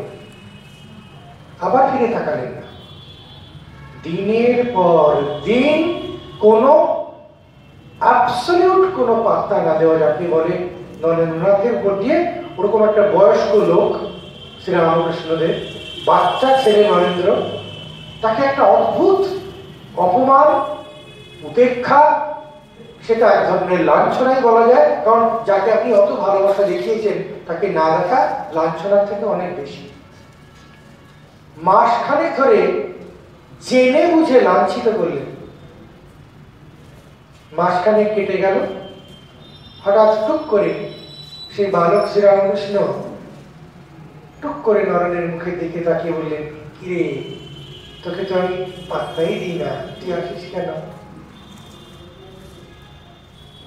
আবার ফিরে তাকালেন না। দিনের পর দিন কোনো অ্যাবসলিউট কোনো পাত্তা না দেওয়া, যাকে বলে নরেন্দ্রনাথের উপর দিয়ে ওরকম একটা বয়স্ক লোক শ্রীরামকৃষ্ণদেব, বাচ্চা ছেলে নরেন্দ্র, তাকে একটা অদ্ভুত অপমান, উপেক্ষা, সেটা এক ধরনের লাঞ্ছনাই বলা যায়। কারণ যাকে আপনি অত ভালোবাসা দেখিয়েছেন তাকে না দেখা লাঞ্ছনার থেকে অনেক বেশি। মাসখানেক ধরে জেনে বুঝে লাঞ্ছিত করলেন। মাসখানেক কেটে গেল, হঠাৎ টুক করে সেই বালক শ্রীরামকৃষ্ণ টুক করে নরেনের মুখের দিকে তাকিয়ে বললেন, কিরে, তোকে তো আমি পাত্তাই দিই না, তুই আসিস কেন?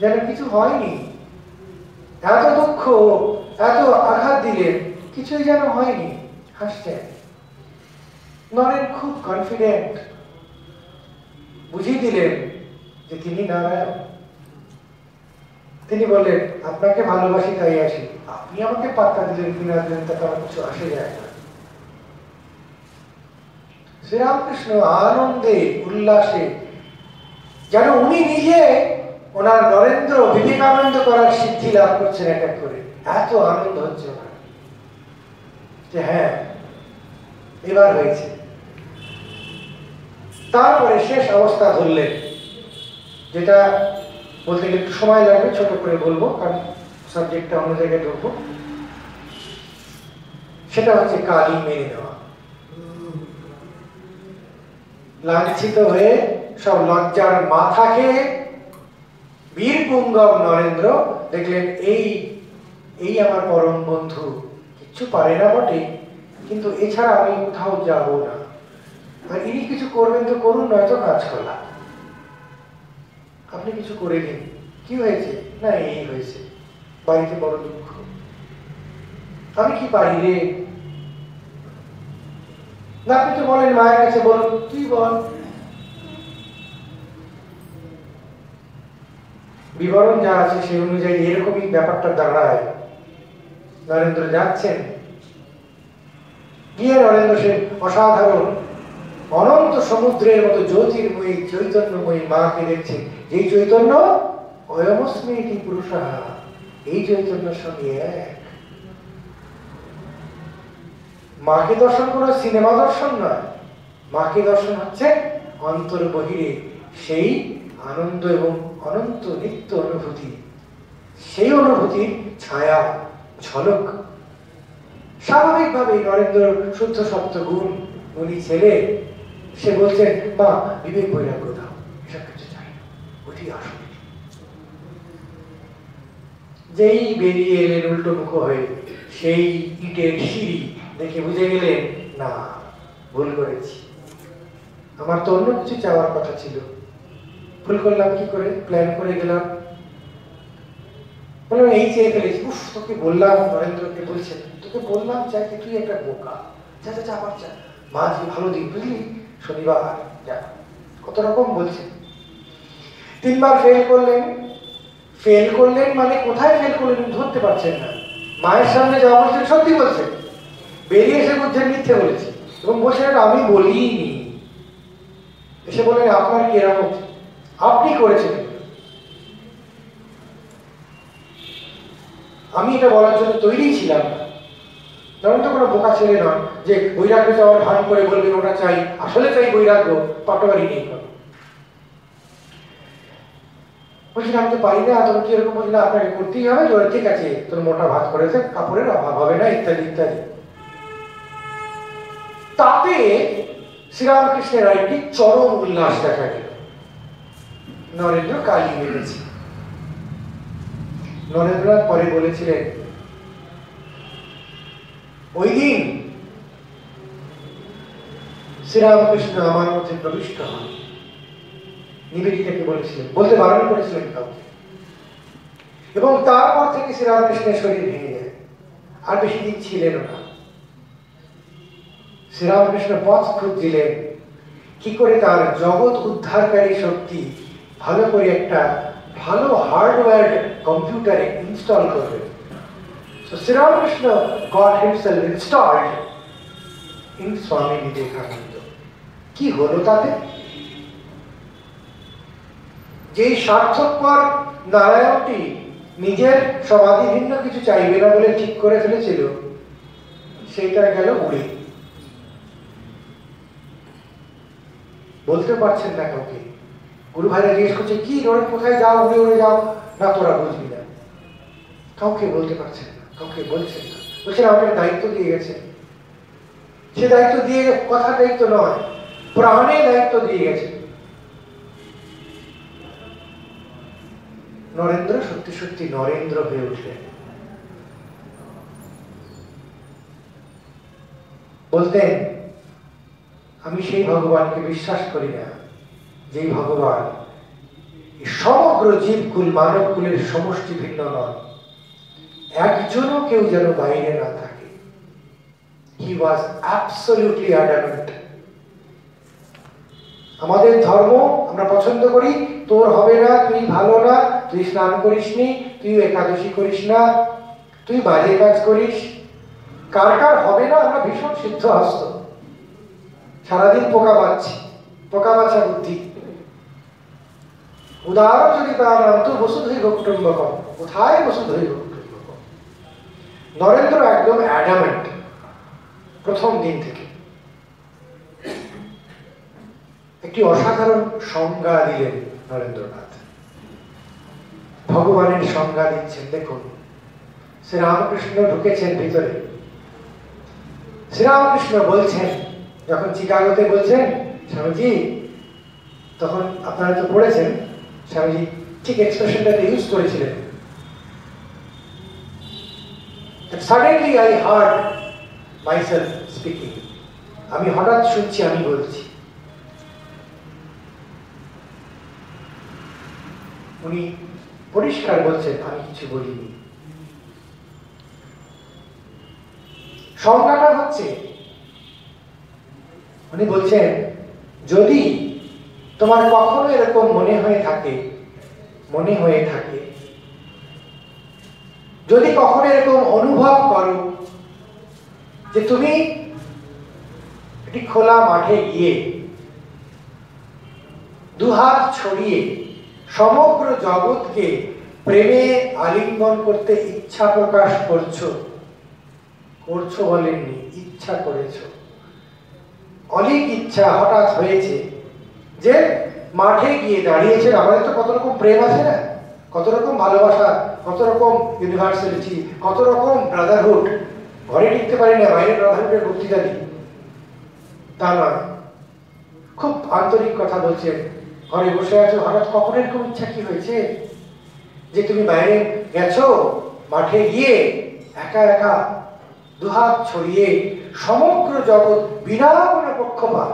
যেন কিছু হয়নি, এত দুঃখ, এত আঘাত দিলেন, কিছুই যেন হয়নি, হাসছেন। নরেন খুব কনফিডেন্ট, বুঝিয়ে দিলেন যে তিনি নারায়ণ। তিনি বললেন, আপনাকে ভালোবাসি তাই আসি, আপনি আমাকে পাত্তা দিলেন কি না দিলেন তাতে আমার কিছু আসে যায় না। শ্রীরামকৃষ্ণ আনন্দে উল্লাসে, যেন উনি নিজে ওনার নরেন্দ্র বিবেকানন্দ করার সিদ্ধি লাভ করছেন এক এক করে। এত আনন্দ হচ্ছে ওনার যে হ্যাঁ, এবার হয়েছে। তারপরে শেষ অবস্থা ধরলেন, যেটা বলতে গেলে একটু সময় লাগবে, ছোট করে বলবো কারণ সাবজেক্টটা অন্য জায়গায় ঢুকবো। সেটা হচ্ছে কালী মেনে নেওয়া। লাঞ্ছিত হয়ে সব লজ্জার মাথা খেয়ে বীরপুঙ্গব নরেন্দ্র দেখলেন, এই আমার পরম বন্ধু, কিচ্ছু পারে না বটে, কিন্তু এছাড়া আমি কোথাও যাব না, আর ইনি কিছু করবেন তো করুন, নয়তো কাজ করলাম, আপনি কিছু করে দিন। কি হয়েছে? না এই হয়েছে, বাড়িতে বড় দুঃখ, আমি কি পারি রে? না আপনি তো বলেন মায়ের কাছে বলুন, তুই বল। বিবরণ যা আছে সেই অনুযায়ী এরকমই ব্যাপারটা দাঁড়ায়। নরেন্দ্র যাচ্ছেন, গিয়ে নরেন্দ্র সে অসাধারণ অনন্ত সমুদ্রের মতো জ্যোতির্ময়ী চৈতন্যময়ী মাকে দেখছে, যেই চৈতন্য অয়মস্মি ইতি পুরুষা, এই চৈতন্যের সঙ্গে এক। মাকে দর্শন কোনো সিনেমা দর্শন নয়, মাকে দর্শন হচ্ছে অন্তর বহিরে সেই আনন্দ এবং অনন্ত নিত্য অনুভূতি, সেই অনুভূতির ছায়া ঝলক। স্বাভাবিকভাবেই নরেন্দ্র শুদ্ধ সত্য গুণ, উনি ছেলে, সে বলছেন, মা বিবেক বৈরাগ্য দাও, এসব কিছু চাই না, ওটি আসলে। যেই বেরিয়ে এলেন উল্টো মুখ হয়ে, সেই ইটের সিঁড়ি দেখে বুঝে গেলেন, না ভুল করেছি, আমার তো অন্য কিছু চাওয়ার কথা ছিল, ভুল করলাম কি করে, প্ল্যান করে গেলাম, বললাম এই চেয়ে ফেলেছি। উফ, তোকে বললাম, নরেন্দ্রকে বলছেন, তোকে বললাম চাইতে তুই একটা বোকা, যা যা যা আবার যা, মা যে ভালো দিন বুঝলি, শনিবার যা, কত রকম বলছেন। 3 বার ফেল করলেন। ফেল করলেন মানে কোথায় ফেল করলেন ধরতে পারছেন না। মায়ের সামনে যা বলছেন সত্যি বলছেন, বেরিয়ে এসে বুঝছেন মিথ্যে বলেছে, এবং বলছেন আমি বলিনি। এসে বলেন, আপনার কি এরকম, আপনি করেছেন, আমি এটা বলার জন্য তৈরি ছিলাম না। যেমন তো কোনো বোকা ছেলে নয় যে বৈরাগ্য চাওয়ার ভান করে বলবেন ওটা চাই, আসলে চাই বৈরাগ্য, পাটোয়ারি নেই কোনো। বলছি আমি তো পারি না, তখন কি এরকম বলছি, না আপনাকে করতেই হবে, ঠিক আছে তোর মোটা ভাত করেছে, কাপড়ের অভাব হবে না, ইত্যাদি ইত্যাদি। তাতে শ্রীরামকৃষ্ণের আরেকটি চরম উল্লাস দেখা গেল। নরেন্দ্র কালী মেরেছে। নরেন্দ্রনাথ পরে বলেছিলেন, ওই দিন শ্রীরামকৃষ্ণ আমার মধ্যে প্রবিষ্ট হন। নিবেদিতাকে বলেছিলেন, বলতে বারণ করেছিলেন কাউকে, এবং তারপর থেকে শ্রীরামকৃষ্ণের শরীর ভেঙে যায়, আর বেশি দিন ছিলেন না। শ্রীরামকৃষ্ণ পথ খুঁজছিলেন কি করে তার জগৎ উদ্ধারকারী শক্তি ভালো করে একটা ভালো হার্ডওয়্যার কম্পিউটারে ইনস্টল করবে। So Sri Ramakrishna got himself installed in Swami Vivekananda. কি হলো তাতে? যেই স্বার্থপর নারায়ণটি নিজের সমাধি ভিন্ন কিছু চাইবে না বলে ঠিক করে ফেলেছিল, সেইটা গেল উড়ে। বলতে পারছেন না কাউকে। গুরু ভাইরা জিজ্ঞেস করছে, কি ওরা কোথায় যাও, উড়ে উড়ে যাও, না তোরা বুঝবি না। কাউকে বলতে পারছেন না, কাউকে বলছেন না। বলছেন আমাকে দায়িত্ব দিয়ে গেছেন। সে দায়িত্ব দিয়ে, কথা দায়িত্ব নয়, প্রাণে দায়িত্ব দিয়ে গেছে। নরেন্দ্র সত্যি সত্যি নরেন্দ্র হয়ে উঠলেন। বলতেন, আমি সেই ভগবানকে বিশ্বাস করি না যেই ভগবান সমগ্র জীবকুল মানব কুলের সমষ্টি ভিন্ন নয়, একজনও কেউ যেন বাইরে না থাকে। He was absolutely adamant. আমাদের ধর্ম আমরা পছন্দ করি, তোর হবে না, তুই ভালো না, তুই স্নান করিসনি, তুই একাদশী করিস না, তুই বাজে কাজ করিস। কার কার হবে না আমরা ভীষণ সিদ্ধহস্ত, সারাদিন পোকা মারছি, পোকা মাছা বুদ্ধি। উদাহরণ যদি তার নাম তো বসুধৈব কুটুম্বকম, কোথায় বসুধৈব কুটুম্বকম? নরেন্দ্র একদম অ্যাডামেন্ট প্রথম দিন থেকে। একটি অসাধারণ সংজ্ঞা দিলেন নরেন্দ্রনাথ, ভগবানের সংজ্ঞা দিচ্ছেন। দেখুন, শ্রীরামকৃষ্ণ ঢুকেছেন ভিতরে। শ্রীরামকৃষ্ণ বলছেন, যখন চিকাগোতে বলছেন স্বামীজি, তখন আপনারা তো পড়েছেন, স্বামীজি ঠিক এক্সপ্রেশনটাকে ইউজ করেছিলেন। Suddenly I heard myself speaking. আমি হঠাৎ শুনছি আমি বলছি। উনি পরিষ্কার বলছেন, আমি কিছু বলিনি। সংজ্ঞাটা হচ্ছে, উনি বলছেন, যদি তোমার কখনো এরকম মনে হয়ে থাকে, যদি কখনো এরকম অনুভব করো যে তুমি একটি খোলা মাঠে গিয়ে দুহাত ছড়িয়ে সমগ্র জগৎকে প্রেমে আলিঙ্গন করতে ইচ্ছা প্রকাশ করছো বলেননি, ইচ্ছা করেছো, অলিক ইচ্ছা হঠাৎ হয়েছে যে মাঠে গিয়ে দাঁড়িয়েছেন। আমাদের তো কত রকম প্রেম আছে না, কত রকম ভালোবাসা, কত রকম ইউনিভার্সালিটি, কত রকম ব্রাদারহুড। ঘরে টিকতে পারি না, বাইরে ব্রাদারহুডের বক্তৃতা দিই, তা নয়, খুব আন্তরিক কথা বলছেন। ঘরে বসে আছো, হঠাৎ কখন এরকম ইচ্ছা কি হয়েছে যে তুমি বাইরে গেছো, মাঠে গিয়ে একা একা দুহাত ছড়িয়ে সমগ্র জগৎ বিনা কোনো পক্ষপাত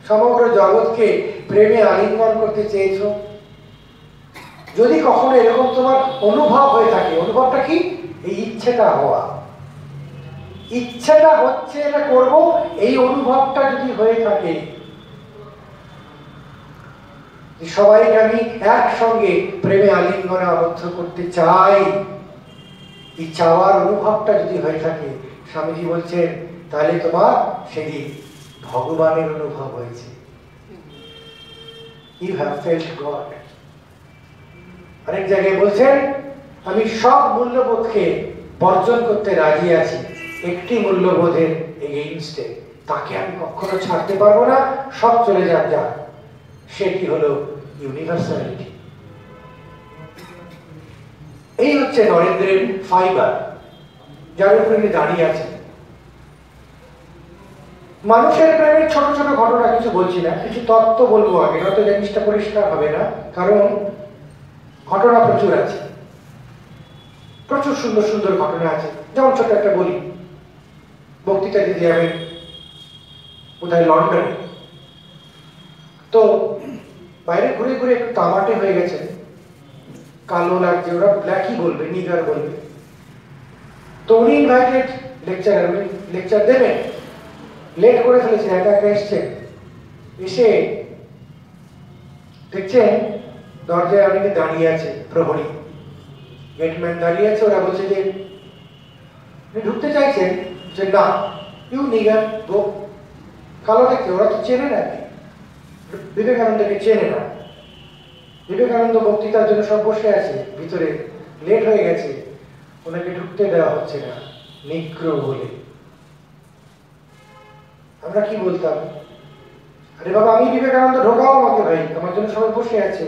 সমগ্র জগৎকে প্রেমে আলিঙ্গন করতে চেয়েছো। যদি কখনো এরকম তোমার অনুভব হয়ে থাকে, অনুভবটা কি? এই ইচ্ছেটা হওয়া, ইচ্ছেটা হচ্ছে এটা করব, এই অনুভবটা যদি হয়ে থাকে, সবাইকে আমি একসঙ্গে প্রেমে আলিঙ্গনে আবদ্ধ করতে চাই, এই চাওয়ার অনুভবটা যদি হয়ে থাকে, স্বামীজি বলছেন, তাহলে তোমার সেদিন ভগবানের অনুভব হয়েছে। You have felt God. আরেক জায়গায় বলছেন, আমি সব মূল্যবোধকে বর্জন করতে রাজি আছি, একটি মূল্যবোধের এগেইনস্টে, তাকে আমি কখনো ছাড়তে পারবো না, সব চলে যাক। সেটি হলো ইউনিভার্সালিটি। এই হচ্ছে নরেন্দ্রের ফাইবার, যার উপরে তিনি দাঁড়িয়ে আছেন। মানুষের প্রেমের ছোট ছোট ঘটনা কিছু বলছি না, কিছু তত্ত্ব বলবো আগে, নয়তো জিনিসটা পরিষ্কার হবে না। কারণ ঘটনা প্রচুর আছে, প্রচুর সুন্দর সুন্দর ঘটনা আছে। যেমন ছোট একটা বলি, বক্তৃতা দিতে যাবেন বোধহয় লন্ডনে, তো বাইরে ঘুরে ঘুরে একটু তামাটে হয়ে গেছেন, কালো লাগছে, ওরা ব্ল্যাকই বলবে, নিগার বলবে। তো উনি ইনভাইটেড লেকচারার, উনি লেকচার দেবেন, লেট করে ফেলেছেন, একা একা এসছেন। এসে দেখছেন দরজায় অনেকে দাঁড়িয়ে আছে, প্রহরী গেটম্যান দাঁড়িয়ে আছে। ওরা বলছে যে ঢুকতে চাইছেন, যে না, ইউ নিগার গো। কালো দেখতে, ওরা তো চেনে না, বিবেকানন্দকে চেনে না। বিবেকানন্দ বক্তৃতার জন্য সব বসে আছে ভিতরে, লেট হয়ে গেছে, ওনাকে ঢুকতে দেওয়া হচ্ছে না, নিগ্রো বলে। আমরা কি বলতাম, আরে বাবা আমি বিবেকানন্দ, ঢোকাও আমাকে ভাই, আমার জন্য সবাই বসে আছে।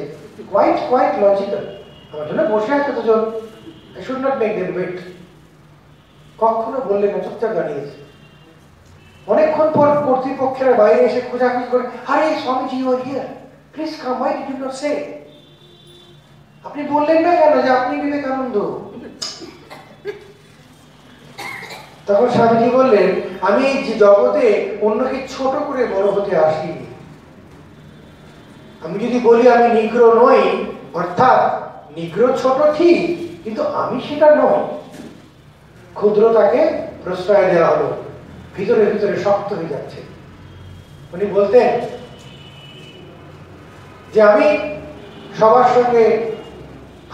কোয়াইট লজিক্যাল, আমার জন্য বসে আছে দুজন, I should not make them wait. কখনো বললেন না, চুপচাপ দাঁড়িয়েছে। অনেকক্ষণ পর কর্তৃপক্ষের বাইরে এসে খোঁজাখুঁজি করে, আরে Swamiji you are here, please come, why did you not say? আপনি বললেন না কেন যে আপনি বিবেকানন্দ? তখন স্বামীজি বললেন, আমি এই জগতে অন্যকে ছোট করে বড় হতে আসিনি। আমি যদি বলি আমি নিগ্রো নই, অর্থাৎ নিগ্রো ছোট ঠিক, কিন্তু আমি সেটা নই। ক্ষুদ্রতাকে প্রশ্রয় দেওয়া হলো, ভিতরে ভিতরে শক্ত হয়ে যাচ্ছে। উনি বলতেন যে আমি সবার সঙ্গে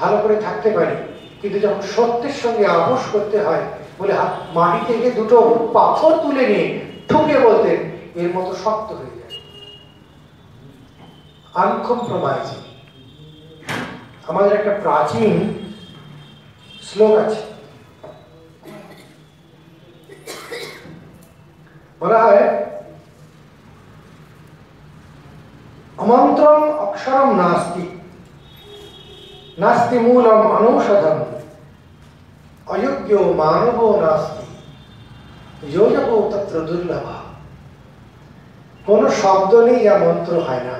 ভালো করে থাকতে পারি, কিন্তু যখন সত্যের সঙ্গে আপোষ করতে হয় বলে মাটি থেকে দুটো পাথর তুলে নিয়ে ঠুকে বলতেন, এর মতো শক্ত হয়ে যায়। আনকম্প্রোমাইজিং। আমাদের একটা প্রাচীন শ্লোক আছে, বলা হয় অমন্ত্রম অক্ষরম নাস্তি, নাস্তি মূলম অনুষধম, অযোগ্য মানব নাস্তি, যোজক তত্র দুর্লভ। কোন শব্দ নেই যা মন্ত্র হয় না।